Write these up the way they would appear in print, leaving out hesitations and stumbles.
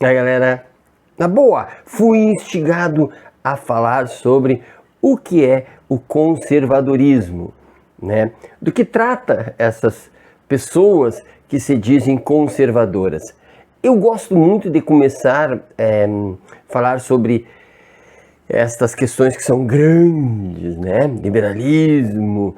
Aí galera, na boa, fui instigado a falar sobre o que é o conservadorismo, né? Do que trata essas pessoas que se dizem conservadoras. Eu gosto muito de começar a falar sobre estas questões que são grandes, né? Liberalismo,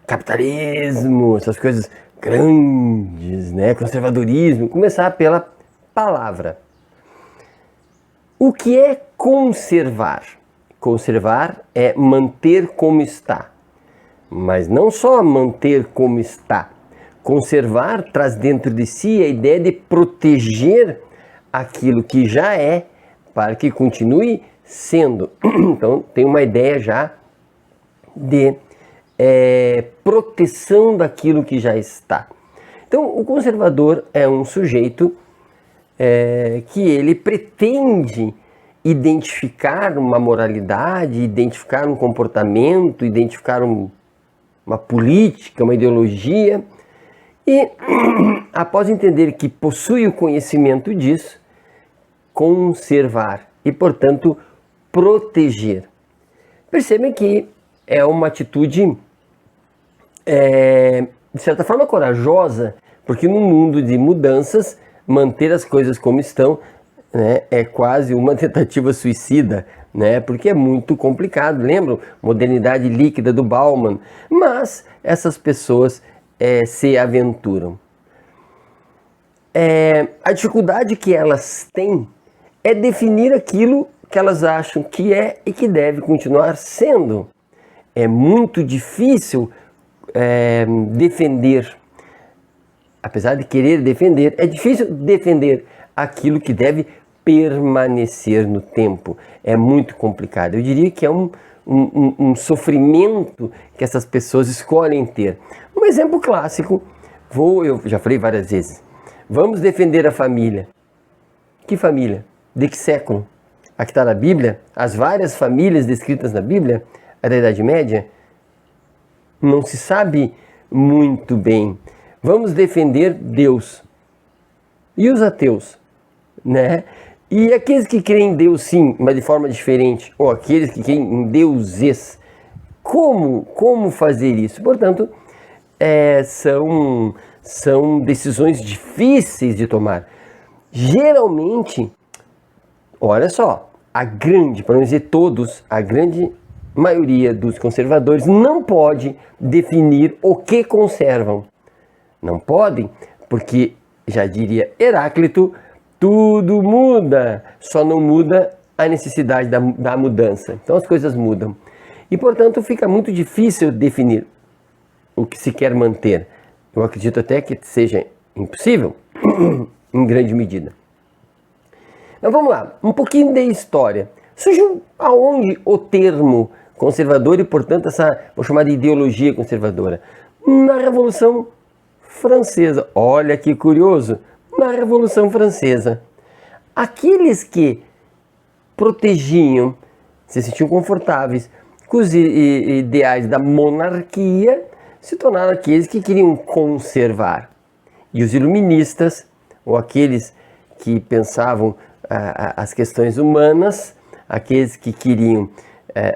capitalismo, essas coisas grandes, né? Conservadorismo. Começar pela palavra. O que é conservar? Conservar é manter como está. Mas não só manter como está. Conservar traz dentro de si a ideia de proteger aquilo que já é para que continue sendo. Então tem uma ideia já de proteção daquilo que já está. Então o conservador é um sujeito que ele pretende identificar uma moralidade, identificar um comportamento, identificar uma política, uma ideologia, e após entender que possui o conhecimento disso, conservar e, portanto, proteger. Percebem que é uma atitude, de certa forma, corajosa, porque no mundo de mudanças, manter as coisas como estão, né, é quase uma tentativa suicida, né, porque é muito complicado. Lembram? Modernidade líquida do Bauman. Mas essas pessoas se aventuram. A dificuldade que elas têm é definir aquilo que elas acham que é e que deve continuar sendo. É muito difícil defender. Apesar de querer defender, é difícil defender aquilo que deve permanecer no tempo. É muito complicado. Eu diria que é um sofrimento que essas pessoas escolhem ter. Um exemplo clássico, eu já falei várias vezes, vamos defender a família. Que família? De que século? A que está na Bíblia, as várias famílias descritas na Bíblia, a da Idade Média, não se sabe muito bem. Vamos defender Deus. E os ateus, né? E aqueles que creem em Deus sim, mas de forma diferente, ou aqueles que creem em deuses, como fazer isso? Portanto, são decisões difíceis de tomar. Geralmente, olha só, para não dizer todos, a grande maioria dos conservadores não pode definir o que conservam. Não podem, porque, já diria Heráclito, tudo muda, só não muda a necessidade da mudança. Então as coisas mudam. E, portanto, fica muito difícil definir o que se quer manter. Eu acredito até que seja impossível, em grande medida. Mas vamos lá, um pouquinho de história. Surgiu aonde o termo conservador e, portanto, vou chamar de ideologia conservadora? Na Revolução Francesa. Olha que curioso, na Revolução Francesa. Aqueles que protegiam, se sentiam confortáveis com os ideais da monarquia, se tornaram aqueles que queriam conservar. E os iluministas, ou aqueles que pensavam as questões humanas, aqueles que queriam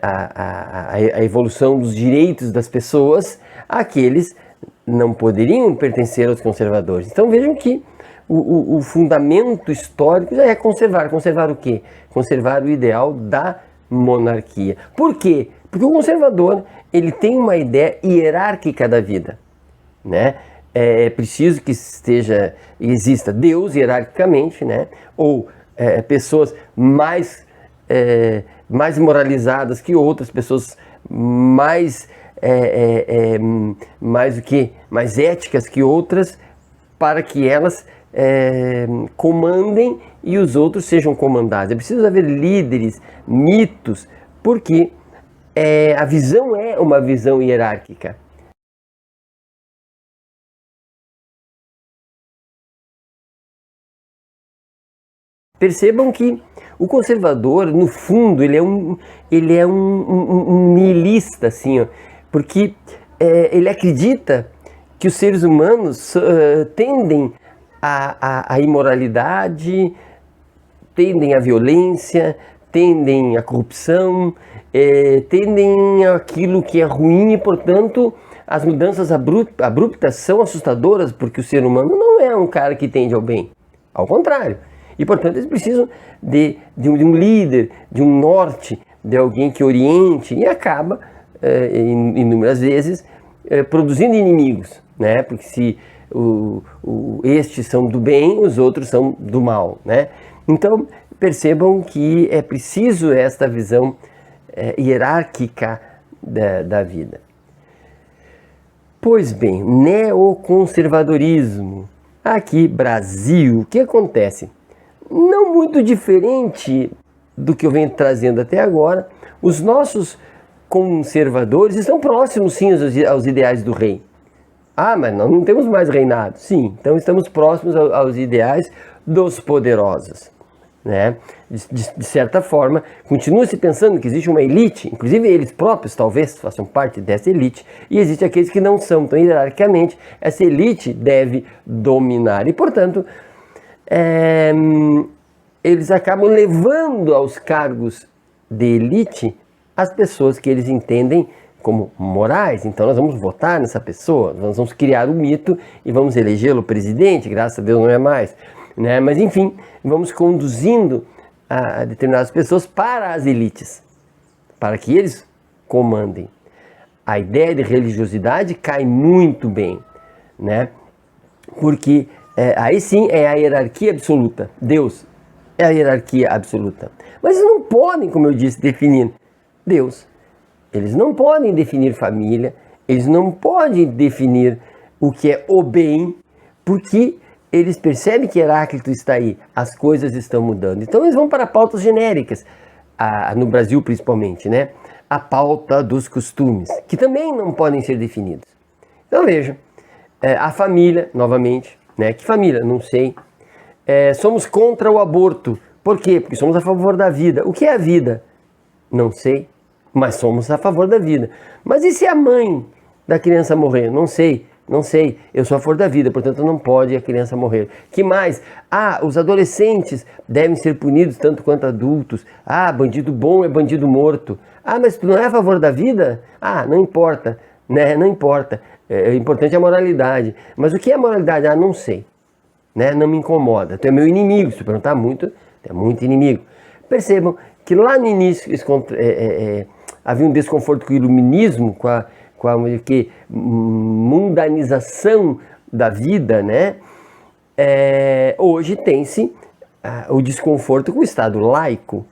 a evolução dos direitos das pessoas, aqueles não poderiam pertencer aos conservadores. Então vejam que o fundamento histórico já é conservar. Conservar o quê? Conservar o ideal da monarquia. Por quê? Porque o conservador, ele tem uma ideia hierárquica da vida, né? É preciso que exista Deus hierarquicamente, né? Ou pessoas mais moralizadas que outras, pessoas mais mais éticas que outras, para que elas comandem e os outros sejam comandados. É preciso haver líderes, mitos, porque a visão é uma visão hierárquica. Percebam que o conservador, no fundo, ele é um nihilista, assim, ó, porque ele acredita que os seres humanos tendem à imoralidade, tendem à violência, tendem à corrupção, tendem àquilo que é ruim e, portanto, as mudanças abruptas são assustadoras, porque o ser humano não é um cara que tende ao bem, ao contrário. E, portanto, eles precisam de um líder, de um norte, de alguém que oriente, e acaba, inúmeras vezes, produzindo inimigos, né? Porque se estes são do bem, os outros são do mal, né? Então, percebam que é preciso esta visão hierárquica da vida. Pois bem, neoconservadorismo. Aqui, Brasil, o que acontece? Não muito diferente do que eu venho trazendo até agora, os nossos conservadores estão próximos, sim, aos ideais do rei. Ah, mas nós não temos mais reinado. Sim, então estamos próximos aos ideais dos poderosos, né? De certa forma, continua-se pensando que existe uma elite, inclusive eles próprios talvez façam parte dessa elite, e existe aqueles que não são. Então, hierarquicamente, essa elite deve dominar. E, portanto, eles acabam levando aos cargos de elite as pessoas que eles entendem como morais. Então nós vamos votar nessa pessoa, nós vamos criar um mito e vamos elegê-lo presidente, graças a Deus não é mais, né? Mas enfim, vamos conduzindo a determinadas pessoas para as elites, para que eles comandem. A ideia de religiosidade cai muito bem, né? Porque aí sim é a hierarquia absoluta. Deus é a hierarquia absoluta. Mas eles não podem, como eu disse, definir Deus. Eles não podem definir família, eles não podem definir o que é o bem, porque eles percebem que Heráclito está aí, as coisas estão mudando. Então eles vão para pautas genéricas, no Brasil principalmente, né? A pauta dos costumes, que também não podem ser definidos. Então veja, a família, novamente, né? Que família? Não sei. Somos contra o aborto. Por quê? Porque somos a favor da vida. O que é a vida? Não sei, mas somos a favor da vida. Mas e se a mãe da criança morrer? Não sei, eu sou a favor da vida, portanto não pode a criança morrer. Que mais? Os adolescentes devem ser punidos tanto quanto adultos. Bandido bom é bandido morto. Mas tu não é a favor da vida? Não importa, né? Não importa. O importante é a moralidade. Mas o que é a moralidade? Não sei, né? Não me incomoda. Tu é meu inimigo, se tu perguntar muito, tu é muito inimigo. Percebam que lá no início havia um desconforto com o iluminismo, com a mundanização da vida, né? Hoje tem-se o desconforto com o Estado laico,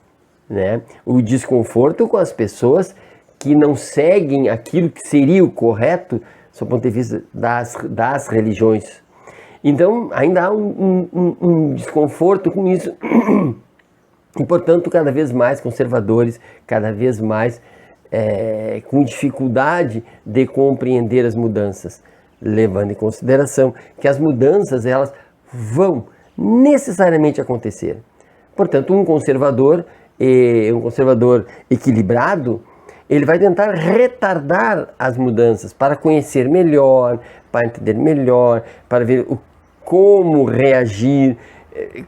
né? O desconforto com as pessoas que não seguem aquilo que seria o correto, do ponto de vista das religiões. Então, ainda há um desconforto com isso. E, portanto, cada vez mais conservadores, cada vez mais com dificuldade de compreender as mudanças, levando em consideração que as mudanças elas vão necessariamente acontecer. Portanto, um conservador equilibrado, ele vai tentar retardar as mudanças para conhecer melhor, para entender melhor, para ver como reagir,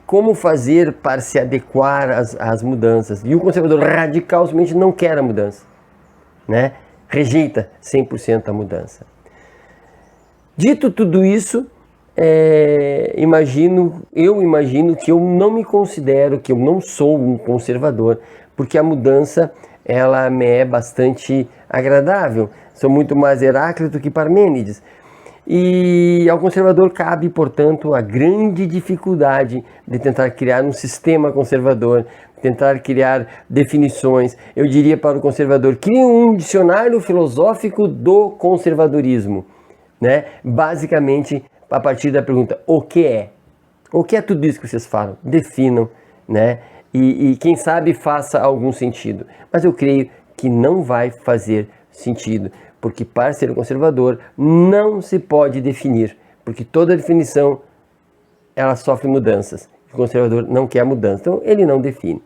como fazer para se adequar às mudanças. E o conservador radical simplesmente não quer a mudança, né? Rejeita 100% a mudança. Dito tudo isso, eu imagino que eu não me considero, que eu não sou um conservador, porque a mudança ela me é bastante agradável. Sou muito mais Heráclito que Parmênides. E ao conservador cabe, portanto, a grande dificuldade de tentar criar um sistema conservador, tentar criar definições. Eu diria para o conservador, crie um dicionário filosófico do conservadorismo, né? Basicamente, a partir da pergunta, o que é? O que é tudo isso que vocês falam? Definam, né? E quem sabe faça algum sentido. Mas eu creio que não vai fazer sentido, porque para ser conservador não se pode definir, porque toda definição ela sofre mudanças. O conservador não quer mudança, então ele não define.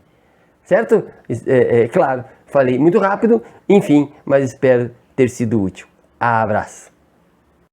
Certo? Claro, falei muito rápido, enfim, mas espero ter sido útil. Abraço.